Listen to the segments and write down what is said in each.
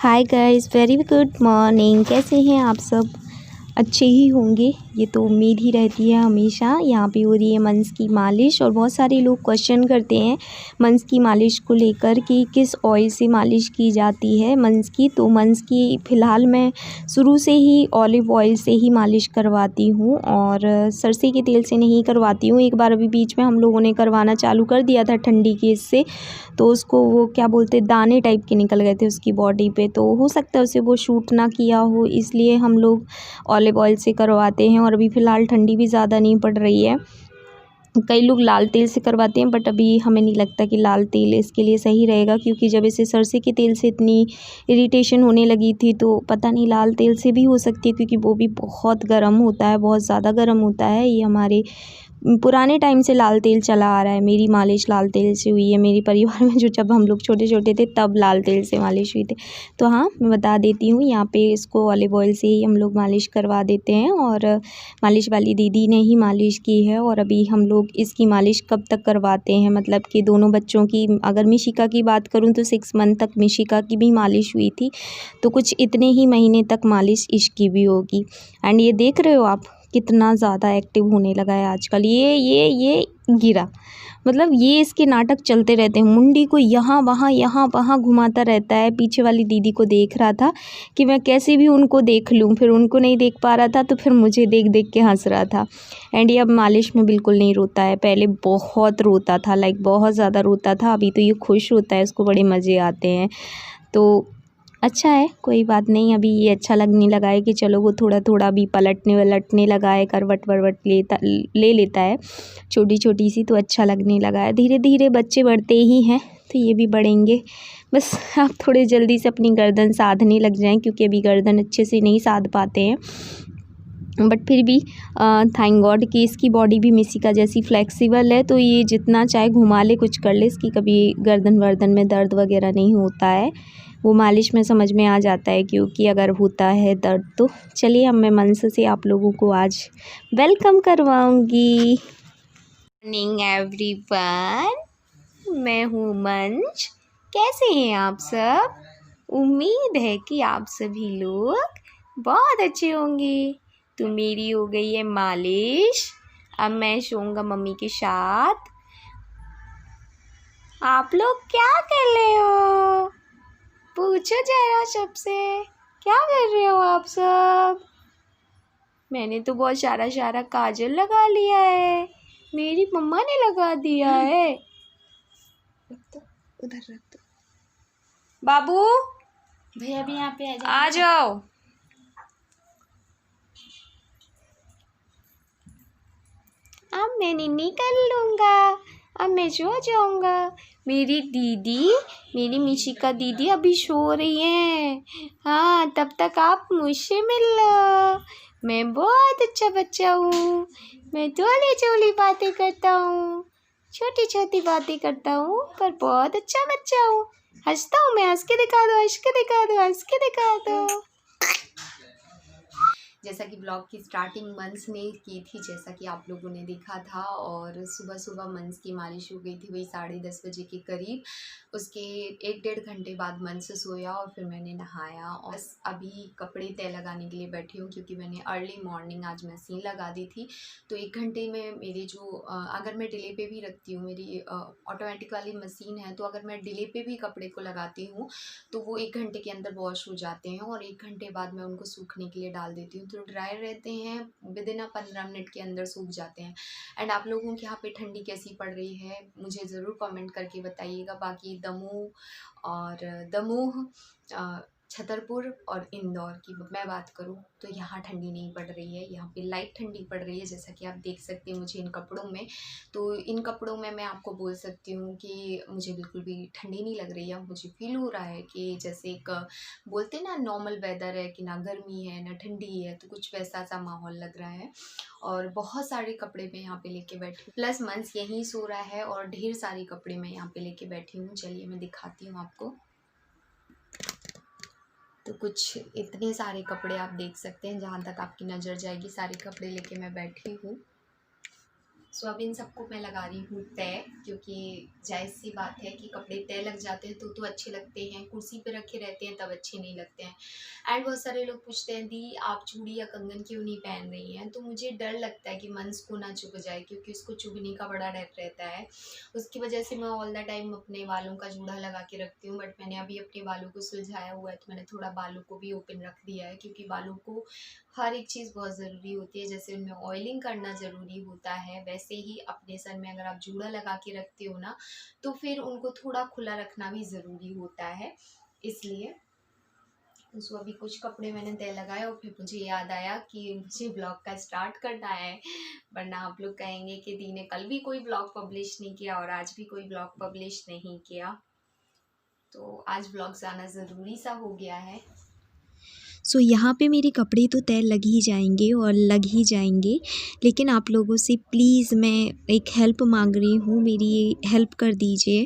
Hi guys, very good morning. कैसे हैं आप सब? अच्छे ही होंगे, ये तो उम्मीद ही रहती है हमेशा। यहाँ पे हो रही है मंस की मालिश और बहुत सारे लोग क्वेश्चन करते हैं मंस की मालिश को लेकर कि किस ऑयल से मालिश की जाती है मंस की। तो मंस की फ़िलहाल मैं शुरू से ही ऑलिव ऑयल से ही मालिश करवाती हूँ और सरसों के तेल से नहीं करवाती हूँ। एक बार अभी बीच में हम लोगों ने करवाना चालू कर दिया था ठंडी के इससे, तो उसको वो क्या बोलते दाने टाइप के निकल गए थे उसकी बॉडी पे, तो हो सकता है उसे वो शूट ना किया हो, इसलिए हम लोग ऑलिव ऑयल से करवाते हैं। और अभी फ़िलहाल ठंडी भी ज़्यादा नहीं पड़ रही है, कई लोग लाल तेल से करवाते हैं, बट अभी हमें नहीं लगता कि लाल तेल इसके लिए सही रहेगा, क्योंकि जब इसे सरसों के तेल से इतनी इरिटेशन होने लगी थी तो पता नहीं लाल तेल से भी हो सकती है, क्योंकि वो भी बहुत गर्म होता है, बहुत ज़्यादा गर्म होता है। ये हमारे पुराने टाइम से लाल तेल चला आ रहा है। मेरी मालिश लाल तेल से हुई है मेरे परिवार में, जो जब हम लोग छोटे छोटे थे तब लाल तेल से मालिश हुई थी। तो हाँ, मैं बता देती हूँ, यहाँ पे इसको ऑलिव ऑयल से ही हम लोग मालिश करवा देते हैं और मालिश वाली दीदी ने ही मालिश की है। और अभी हम लोग इसकी मालिश कब तक करवाते हैं, मतलब कि दोनों बच्चों की, अगर मिशिका की बात करूँ तो 6 मंथ तक मिशिका की भी मालिश हुई थी, तो कुछ इतने ही महीने तक मालिश इसकी भी होगी। एंड ये देख रहे हो आप कितना ज़्यादा एक्टिव होने लगा है आजकल। ये गिरा, मतलब ये इसके नाटक चलते रहते हैं, मुंडी को यहाँ वहाँ घुमाता रहता है। पीछे वाली दीदी को देख रहा था कि मैं कैसे भी उनको देख लूँ, फिर उनको नहीं देख पा रहा था तो फिर मुझे देख देख के हंस रहा था। एंड ये अब मालिश में बिल्कुल नहीं रोता है, पहले बहुत रोता था, लाइक बहुत ज़्यादा रोता था। अभी तो ये खुश होता है, इसको बड़े मज़े आते हैं, तो अच्छा है, कोई बात नहीं। अभी ये अच्छा लगने लगा है कि चलो वो थोड़ा थोड़ा भी पलटने वलटने लगा है, करवट वरवट ले लेता है छोटी छोटी सी, तो अच्छा लगने लगा है। धीरे धीरे बच्चे बढ़ते ही हैं तो ये भी बढ़ेंगे। बस आप थोड़े जल्दी से अपनी गर्दन साधने लग जाएं, क्योंकि अभी गर्दन अच्छे से नहीं साध पाते हैं, बट फिर भी थैंक गॉड कि इसकी बॉडी भी मिशिका जैसी फ्लेक्सिबल है, तो ये जितना चाहे घुमा ले, कुछ कर ले, इसकी कभी गर्दन वर्दन में दर्द वगैरह नहीं होता है। वो मालिश में समझ में आ जाता है, क्योंकि अगर होता है दर्द तो। चलिए, अब मैं मंच से आप लोगों को आज वेलकम करवाऊंगी। मॉर्निंग एवरीवन, मैं हूँ मंच। कैसे हैं आप सब? उम्मीद है कि आप सभी लोग बहुत अच्छे होंगे। तो मेरी हो गई है मालिश, अब मैं सोऊंगा मम्मी के साथ। आप लोग क्या कर रहे हो? पूछो जरा सबसे, क्या कर रहे हो आप सब? मैंने तो बहुत सारा सारा काजल लगा लिया है, मेरी मम्मा ने लगा दिया है। तो उधर रख दो। बाबू भैया भी यहाँ पे आ जाओ। अब मैं निन्नी कर लूँगा, अब मैं सो जाऊँगा। मेरी दीदी, मेरी मिशिका दीदी अभी सो रही हैं। हाँ, तब तक आप मुझसे मिल लो। मैं बहुत अच्छा बच्चा हूँ, मैं चोली चोली बातें करता हूँ, छोटी छोटी बातें करता हूँ, पर बहुत अच्छा बच्चा हूँ। हंसता हूँ मैं, हंस के दिखा दो, हंस के दिखा दो, हंस के दिखा दो। जैसा कि ब्लॉग की स्टार्टिंग मंस ने की थी, जैसा कि आप लोगों ने देखा था, और सुबह सुबह मंस की मालिश हो गई थी वही 10:30 बजे के करीब। उसके 1-1.5 घंटे बाद मंस सोया और फिर मैंने नहाया और अभी कपड़े तय लगाने के लिए बैठी हूँ, क्योंकि मैंने अर्ली मॉर्निंग आज मशीन लगा दी थी। तो 1 घंटे में मेरे जो अगर मैं डिले पे भी रखती हूँ, मेरी ऑटोमेटिक वाली मशीन है, तो अगर मैं डिले पे भी कपड़े को लगाती हूँ तो वो 1 घंटे के अंदर वॉश हो जाते हैं और 1 घंटे बाद मैं उनको सूखने के लिए डाल देती हूँ, तो ड्राई रहते हैं, विदिन 15 मिनट के अंदर सूख जाते हैं। एंड आप लोगों के यहाँ पे ठंडी कैसी पड़ रही है मुझे ज़रूर कमेंट करके बताइएगा। बाकी दमोह, छतरपुर और इंदौर की मैं बात करूँ तो यहाँ ठंडी नहीं पड़ रही है, यहाँ पे लाइट ठंडी पड़ रही है, जैसा कि आप देख सकते हैं मुझे इन कपड़ों में। तो इन कपड़ों में मैं आपको बोल सकती हूँ कि मुझे बिल्कुल भी ठंडी नहीं लग रही है। मुझे फील हो रहा है कि जैसे एक बोलते ना नॉर्मल वेदर है, कि ना गर्मी है ना ठंडी है, तो कुछ वैसा सा माहौल लग रहा है। और बहुत सारे कपड़े मैं यहाँ पे लेके बैठी हूँ, प्लस मंस यहीं सो रहा है और ढेर सारे कपड़े मैं यहाँ पे लेके बैठी हूँ। चलिए मैं दिखाती हूँ आपको। तो कुछ इतने सारे कपड़े आप देख सकते हैं, जहाँ तक आपकी नज़र जाएगी सारे कपड़े लेके मैं बैठी हूँ। सो अब इन सबको मैं लगा रही हूँ तय, क्योंकि जायज़ सी बात है कि कपड़े तय लग जाते हैं तो अच्छे लगते हैं, कुर्सी पे रखे रहते हैं तब अच्छे नहीं लगते हैं। एंड बहुत सारे लोग पूछते हैं दी आप चूड़ी या कंगन क्यों नहीं पहन रही हैं, तो मुझे डर लगता है कि मंस को ना चुभ जाए, क्योंकि उसको चुभने का बड़ा डर रहता है। उसकी वजह से मैं ऑल द टाइम अपने बालों का जूड़ा लगा के रखती हूँ, बट मैंने अभी अपने बालों को सुलझाया हुआ है, तो मैंने थोड़ा बालों को भी ओपन रख दिया है, क्योंकि बालों को हर एक चीज़ बहुत ज़रूरी होती है। जैसे उनमें ऑयलिंग करना ज़रूरी होता है, वैसे ही अपने सर में अगर आप जूड़ा लगा के रखते हो ना, तो फिर उनको थोड़ा खुला रखना भी ज़रूरी होता है। इसलिए सो अभी कुछ कपड़े मैंने तय लगाए और फिर मुझे याद आया कि मुझे ब्लॉग का स्टार्ट करना है, वरना आप लोग कहेंगे कि दी ने कल भी कोई ब्लॉग पब्लिश नहीं किया और आज भी कोई ब्लॉग पब्लिश नहीं किया। तो आज ब्लॉग्स आना ज़रूरी सा हो गया है। सो यहाँ पे मेरे कपड़े तो तय लग ही जाएंगे और लग ही जाएंगे, लेकिन आप लोगों से प्लीज़ मैं एक हेल्प मांग रही हूँ, मेरी हेल्प कर दीजिए।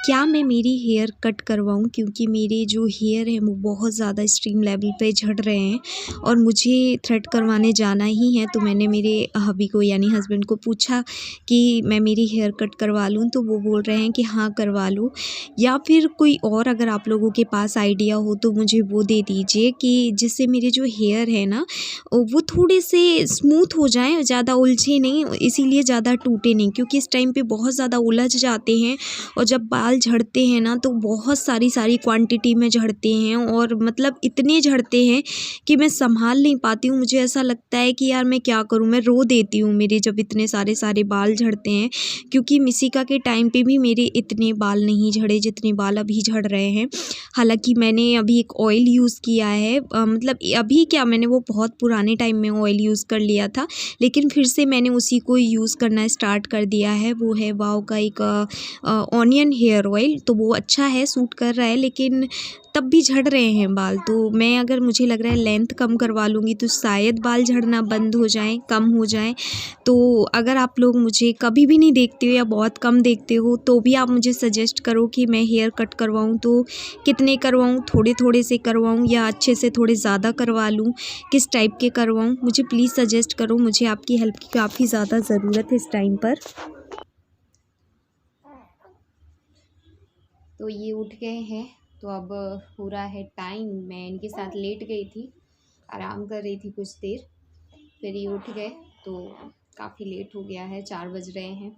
क्या मैं मेरी हेयर कट करवाऊँ, क्योंकि मेरे जो हेयर हैं वो बहुत ज़्यादा एक्सट्रीम लेवल पे झड़ रहे हैं और मुझे थ्रेड करवाने जाना ही है। तो मैंने मेरे हबी को यानी हस्बैंड को पूछा कि मैं मेरी हेयर कट करवा लूँ, तो वो बोल रहे हैं कि हाँ करवा लो, या फिर कोई और अगर आप लोगों के पास आइडिया हो तो मुझे वो दे दीजिए कि जिससे मेरे जो हेयर है ना वो थोड़े से स्मूथ हो जाएं, ज़्यादा उलझे नहीं, इसीलिए ज़्यादा टूटे नहीं, क्योंकि इस टाइम पे बहुत ज़्यादा उलझ जाते हैं और जब बाल झड़ते हैं ना तो बहुत सारी क्वांटिटी में झड़ते हैं और मतलब इतने झड़ते हैं कि मैं संभाल नहीं पाती हूँ। मुझे ऐसा लगता है कि यार मैं क्या करूँ, मैं रो देती हूँ मेरे जब इतने सारे बाल झड़ते हैं, क्योंकि मिसिका के टाइम पे भी मेरे इतने बाल नहीं झड़े जितने बाल अभी झड़ रहे हैं। हालांकि मैंने अभी एक ऑयल यूज़ किया है, मतलब अभी क्या, मैंने वो बहुत पुराने टाइम में ऑयल यूज़ कर लिया था, लेकिन फिर से मैंने उसी को यूज़ करना स्टार्ट कर दिया है। वो है वाव का एक ऑनियन हेयर ऑयल, तो वो अच्छा है, सूट कर रहा है, लेकिन तब भी झड़ रहे हैं बाल। तो मैं अगर मुझे लग रहा है लेंथ कम करवा लूँगी तो शायद बाल झड़ना बंद हो जाएं, कम हो जाएं। तो अगर आप लोग मुझे कभी भी नहीं देखते हो या बहुत कम देखते हो तो भी आप मुझे सजेस्ट करो कि मैं हेयर कट करवाऊँ तो कितने करवाऊँ, थोड़े थोड़े से करवाऊँ या अच्छे से थोड़े ज़्यादा करवा लूँ, किस टाइप के करवाऊँ, मुझे प्लीज़ सजेस्ट करो। मुझे आपकी हेल्प की काफ़ी ज़्यादा ज़रूरत है इस टाइम पर। तो ये उठ गए हैं, तो अब हो रहा है टाइम। मैं इनके साथ लेट गई थी, आराम कर रही थी कुछ देर, फिर ये उठ गए तो काफ़ी लेट हो गया है, 4 बज रहे हैं।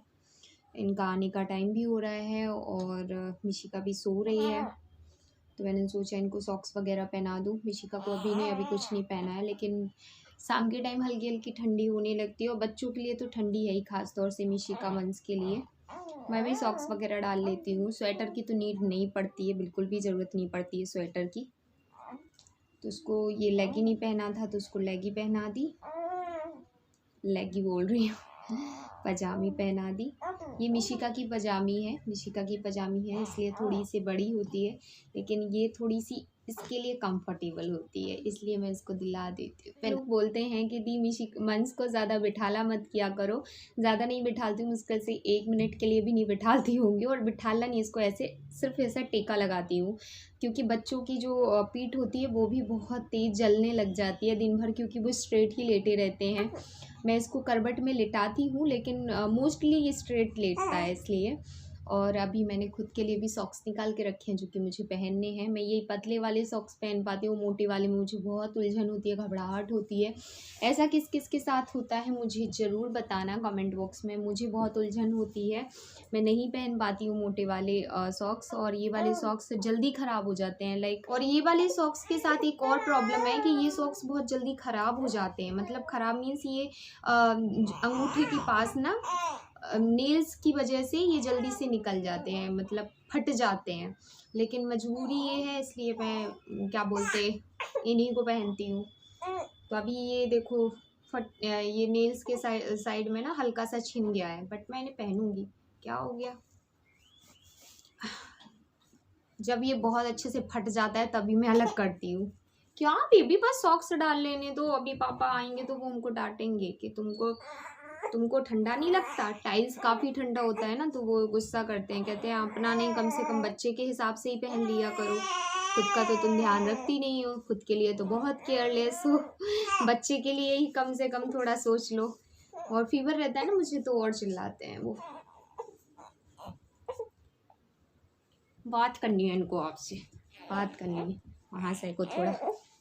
इनका आने का टाइम भी हो रहा है और मिशिका भी सो रही है, तो मैंने सोचा इनको सॉक्स वगैरह पहना दूँ। मिशिका को अभी कुछ नहीं पहना है, लेकिन शाम के टाइम हल्की हल्की ठंडी होने लगती है और बच्चों के लिए तो ठंडी है ही, ख़ास तौर से मिशिका मंस के लिए। मैं भी सॉक्स वगैरह डाल लेती हूँ। स्वेटर की तो नीड नहीं पड़ती है, बिल्कुल भी ज़रूरत नहीं पड़ती है स्वेटर की। तो उसको ये लेगी नहीं पहना था तो उसको लेगी पहना दी, लेगी बोल रही हूँ पजामी पहना दी। ये मिशिका की पजामी है, मिशिका की पजामी है, इसलिए थोड़ी सी बड़ी होती है, लेकिन ये थोड़ी सी इसके लिए कंफर्टेबल होती है, इसलिए मैं इसको दिला देती हूँ। लोग बोलते हैं कि दी मंस को ज़्यादा बिठाला मत किया करो, ज़्यादा नहीं बिठाती हूँ, मुश्किल से 1 मिनट के लिए भी नहीं बिठाती होंगी, और बिठाला नहीं, इसको ऐसे सिर्फ ऐसा टेका लगाती हूँ, क्योंकि बच्चों की जो पीठ होती है वो भी बहुत तेज़ जलने लग जाती है दिन भर, क्योंकि वो स्ट्रेट ही लेटे रहते हैं। मैं इसको करवट में लिटाती हूँ, लेकिन मोस्टली ये स्ट्रेट लेटता है इसलिए। और अभी मैंने खुद के लिए भी सॉक्स निकाल के रखे हैं जो कि मुझे पहनने हैं। मैं यही पतले वाले सॉक्स पहन पाती हूँ, मोटे वाले में मुझे बहुत उलझन होती है, घबराहट होती है। ऐसा किस किस के साथ होता है मुझे ज़रूर बताना कमेंट बॉक्स में। मुझे बहुत उलझन होती है, मैं नहीं पहन पाती हूँ मोटे वाले सॉक्स, और ये वाले सॉक्स जल्दी ख़राब हो जाते हैं लाइक। और ये वाले सॉक्स के साथ एक और प्रॉब्लम है कि ये सॉक्स बहुत जल्दी ख़राब हो जाते हैं, मतलब ख़राब मीन्स ये अंगूठे के पास ना नेल्स की वजह से ये जल्दी से निकल जाते हैं, मतलब फट जाते हैं। लेकिन मजबूरी ये है, इसलिए मैं क्या बोलते इन्हीं को पहनती हूँ। तो अभी ये देखो ये नेल्स के साइड में ना हल्का सा छिन गया है, बट मैं इन्हें पहनूंगी, क्या हो गया। जब ये बहुत अच्छे से फट जाता है तभी मैं अलग करती हूँ। क्या बेबी, बस सॉक्स डाल लेने दो, अभी पापा आएंगे तो वो उनको डांटेंगे कि तुमको ठंडा नहीं लगता। टाइल्स काफ़ी ठंडा होता है ना, तो वो गुस्सा करते हैं, कहते हैं अपना नहीं, कम से कम बच्चे के हिसाब से ही पहन लिया करो, खुद का तो तुम ध्यान रखती नहीं हो, खुद के लिए तो बहुत केयरलेस हो, बच्चे के लिए ही कम से कम थोड़ा सोच लो। और फीवर रहता है ना मुझे तो और चिल्लाते हैं वो। बात करनी है इनको आपसे, बात करनी है। वहाँ से को थोड़ा,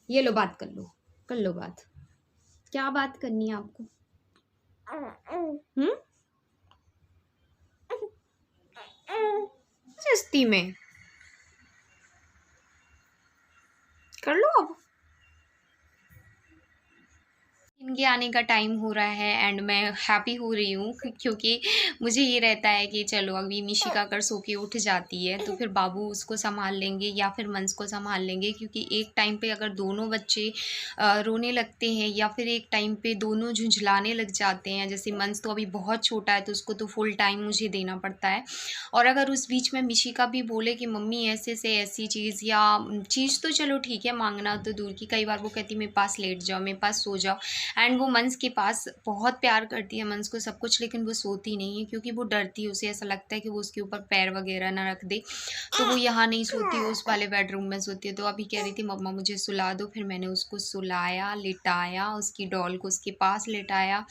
ये लो बात कर लो बात। क्या बात करनी है आपको? सस्ती में कर लो अब। इनके आने का टाइम हो रहा है एंड मैं हैप्पी हो रही हूँ क्योंकि मुझे ये रहता है कि चलो अभी मिशिका अगर सो के उठ जाती है तो फिर बाबू उसको संभाल लेंगे या फिर मंस को संभाल लेंगे, क्योंकि एक टाइम पे अगर दोनों बच्चे रोने लगते हैं या फिर एक टाइम पे दोनों झुंझलाने लग जाते हैं, जैसे मंस तो अभी बहुत छोटा है तो उसको तो फुल टाइम मुझे देना पड़ता है, और अगर उस बीच में मिशिका भी बोले कि मम्मी ऐसे से ऐसी चीज़ या चीज़ तो चलो ठीक है मांगना तो दूर की, कई बार वो कहती मेरे पास लेट जाओ, मेरे पास सो जाओ, एंड वो मंस के पास बहुत प्यार करती है मंस को सब कुछ, लेकिन वो सोती नहीं है क्योंकि वो डरती है, उसे ऐसा लगता है कि वो उसके ऊपर पैर वगैरह ना रख दे, तो वो यहाँ नहीं सोती, उस वाले बेडरूम में सोती है। तो अभी कह रही थी मम्मा मुझे सुला दो, फिर मैंने उसको सुलाया, लिटाया, उसकी डॉल को उसके पास लिटाया,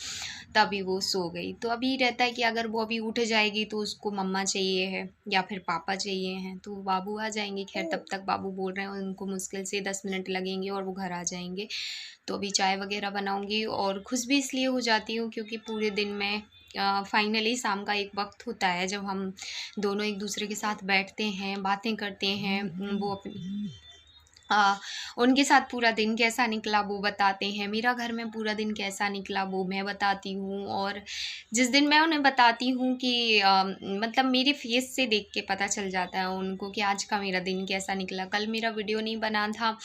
तभी वो सो गई। तो अभी रहता है कि अगर वो अभी उठ जाएगी तो उसको मम्मा चाहिए है या फिर पापा चाहिए हैं, तो बाबू आ जाएंगे। खैर तब तक बाबू बोल रहे हैं उनको मुश्किल से 10 मिनट लगेंगे और वो घर आ जाएंगे। तो अभी चाय वगैरह बनाऊंगी और खुश भी इसलिए हो जाती हूँ क्योंकि पूरे दिन में फाइनली शाम का एक वक्त होता है जब हम दोनों एक दूसरे के साथ बैठते हैं, बातें करते हैं, वो अपनी उनके साथ पूरा दिन कैसा निकला वो बताते हैं, मेरा घर में पूरा दिन कैसा निकला वो मैं बताती हूँ, और जिस दिन मैं उन्हें बताती हूँ कि मतलब मेरे फेस से देख के पता चल जाता है उनको कि आज का मेरा दिन कैसा निकला। कल मेरा वीडियो नहीं बना था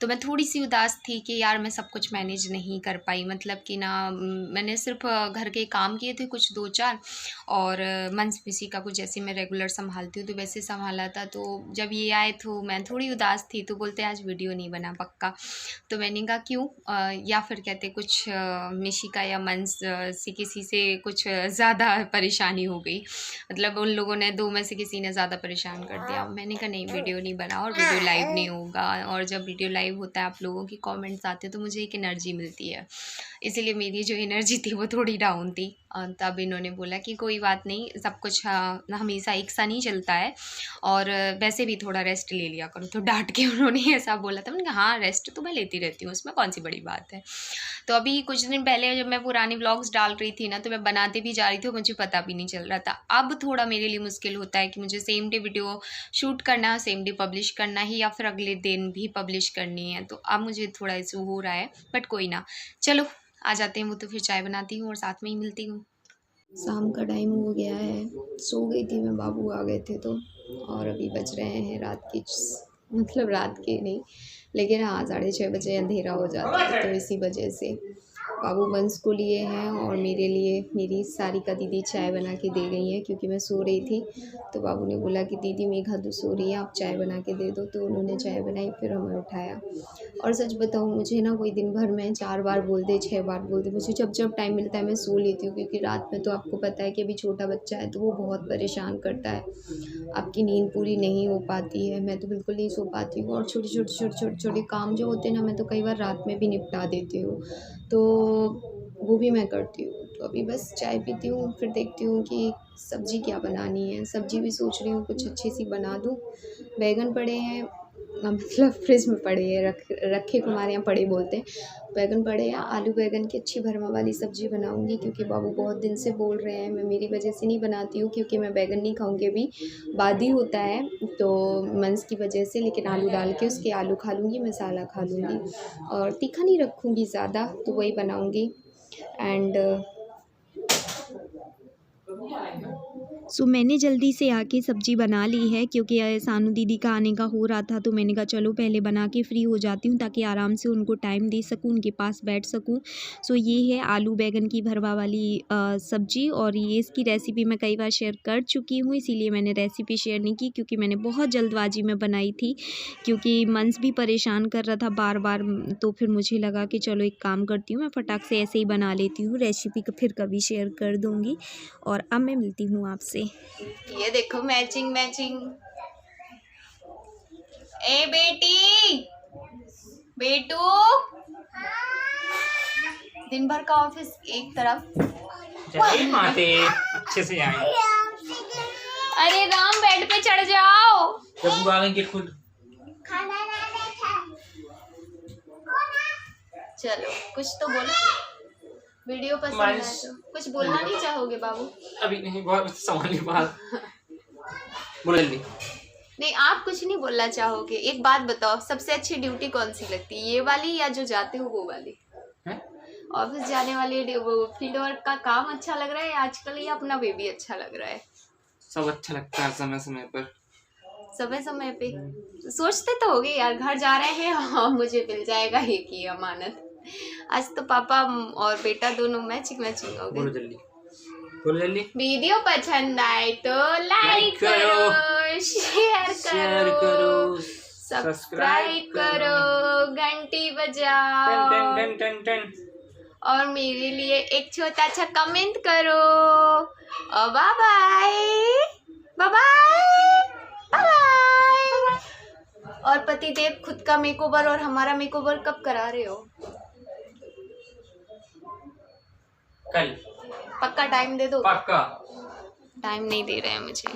तो मैं थोड़ी सी उदास थी कि यार मैं सब कुछ मैनेज नहीं कर पाई, मतलब कि ना मैंने सिर्फ घर के काम किए थे कुछ 2-4, और मंस पीसी का कुछ जैसे मैं रेगुलर संभालती हूँ तो वैसे संभाला था। तो जब ये आए तो मैं थोड़ी उदास थी, तो बोलते आज वीडियो नहीं बना पक्का, तो मैंने कहा क्यों, या फिर कहते कुछ मिशिका या मंस से किसी से कुछ ज़्यादा परेशानी हो गई, मतलब उन लोगों ने दो में से किसी ने ज़्यादा परेशान कर दिया। मैंने कहा नहीं वीडियो नहीं बना और वीडियो लाइव नहीं होगा, और जब वीडियो लाइव होता है आप लोगों की कमेंट्स आते हैं तो मुझे एक एनर्जी मिलती है, इसीलिए मेरी जो एनर्जी थी वो थोड़ी डाउन थी। तब इन्होंने बोला कि कोई बात नहीं, सब कुछ हमेशा एक सा नहीं चलता है, और वैसे भी थोड़ा रेस्ट ले लिया करो, तो डांट के उन्होंने ऐसा बोला था। मैंने कहा हाँ रेस्ट तो मैं लेती रहती हूँ, उसमें कौन सी बड़ी बात है। तो अभी कुछ दिन पहले जब मैं पुराने व्लॉग्स डाल रही थी ना तो मैं बनाते भी जा रही थी, मुझे पता भी नहीं चल रहा था। अब थोड़ा मेरे लिए मुश्किल होता है कि मुझे सेम डे वीडियो शूट करना है, सेम डे पब्लिश करना है या फिर अगले दिन भी पब्लिश करनी है, तो अब मुझे थोड़ा इशू हो रहा है, बट कोई ना, चलो आ जाते हैं वो, तो फिर चाय बनाती हूँ और साथ में ही मिलती हूँ। शाम का टाइम हो गया है, सो गई थी मैं, बाबू आ गए थे तो, और अभी बज रहे हैं रात के, मतलब रात के नहीं लेकिन हाँ 6:30 बजे अंधेरा हो जाता है, तो इसी वजह से बाबू बंस को लिए हैं और मेरे लिए मेरी सारिका दीदी चाय बना के दे गई हैं क्योंकि मैं सो रही थी। तो बाबू ने बोला कि दीदी मेघा तो सो रही है आप चाय बना के दे दो, तो उन्होंने चाय बनाई, फिर हमें उठाया। और सच बताऊँ मुझे ना कोई दिन भर में 4 बार बोल दे 6 बार बोल दे, मुझे जब जब टाइम मिलता है मैं सो लेती हूँ, क्योंकि रात में तो आपको पता है कि अभी छोटा बच्चा है तो वो बहुत परेशान करता है, आपकी नींद पूरी नहीं हो पाती है, मैं तो बिल्कुल नहीं सो पाती हूँ, और छोटे काम जो होते हैं ना मैं तो कई बार रात में भी निपटा देती हूँ, तो वो भी मैं करती हूँ। तो अभी बस चाय पीती हूँ, फिर देखती हूँ कि सब्ज़ी क्या बनानी है, सब्ज़ी भी सोच रही हूँ कुछ अच्छी सी बना दूँ। बैंगन पड़े हैं, मतलब फ्रिज में पड़े हैं, रखे को हमारे यहाँ पड़े बोलते हैं, बैंगन पड़े हैं, आलू बैंगन की अच्छी भरमा वाली सब्ज़ी बनाऊँगी क्योंकि बाबू बहुत दिन से बोल रहे हैं। मैं मेरी वजह से नहीं बनाती हूँ क्योंकि मैं बैंगन नहीं खाऊँगी, अभी बादी होता है तो मंस की वजह से, लेकिन आलू डाल के उसके आलू खा लूँगी, मसाला खा लूँगी और तीखा नहीं रखूँगी ज़्यादा, तो वही बनाऊँगी। एंड सो मैंने जल्दी से आके सब्ज़ी बना ली है क्योंकि सानू दीदी का आने का हो रहा था, तो मैंने कहा चलो पहले बना के फ्री हो जाती हूँ ताकि आराम से उनको टाइम दे सकूँ, उनके पास बैठ सकूँ। सो ये है आलू बैंगन की भरवा वाली सब्ज़ी, और ये इसकी रेसिपी मैं कई बार शेयर कर चुकी हूँ, इसीलिए मैंने रेसिपी शेयर नहीं की क्योंकि मैंने बहुत जल्दबाजी में बनाई थी, क्योंकि मंस भी परेशान कर रहा था बार बार। तो फिर मुझे लगा कि चलो एक काम करती हूँ, मैं फटाक से ऐसे ही बना लेती हूँ, रेसिपी फिर कभी शेयर कर दूँगी। और अब मैं मिलती हूँ आपसे। ये देखो मैचिंग मैचिंग। ए बेटी, बेटू, दिन भर का ऑफिस एक तरफ जय माते अच्छे से आए। अरे राम बेड पे चढ़ जाओ। जब आ गए गेट खुद। चलो कुछ तो बोलो, वीडियो पसंद है तो कुछ बोलना नहीं चाहोगे बाबू? अभी नहीं, बहुत संभाली बात बोल जल्दी। नहीं आप कुछ नहीं बोलना चाहोगे? एक बात बताओ, सबसे अच्छी ड्यूटी कौन सी लगती है, ये वाली या जो जाते हो वो वाली? ऑफिस जाने वाली वो फील्ड वर्क का काम अच्छा लग रहा है आजकल, या अपना बेबी अच्छा लग रहा है? सब अच्छा लगता है समय समय पर। समय समय पे सोचते तो होगे यार, घर जा रहे हैं हाँ मुझे मिल जाएगा एक ही अमानत। आज तो पापा और बेटा दोनों मैचिंग मैचिंग हो बोलो गए। जल्दी, बोलो जल्दी। वीडियो पसंद आए तो लाइक करो, शेयर करो, सब्सक्राइब करो, घंटी बजाओ टन टन टन टन। और मेरे लिए एक छोटा सा कमेंट करो। और बाय बाय बाय बाय। और पतिदेव खुद का मेकओवर और हमारा मेकओवर कब करा रहे हो? कल पक्का टाइम दे दो। पक्का। टाइम नहीं दे रहे हैं मुझे।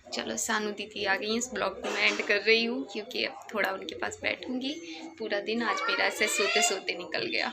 चलो सानू दीदी आ गई, इस ब्लॉग को मैं एंड कर रही हूँ क्योंकि अब थोड़ा उनके पास बैठूंगी। पूरा दिन आज मेरा ऐसे सोते सोते निकल गया।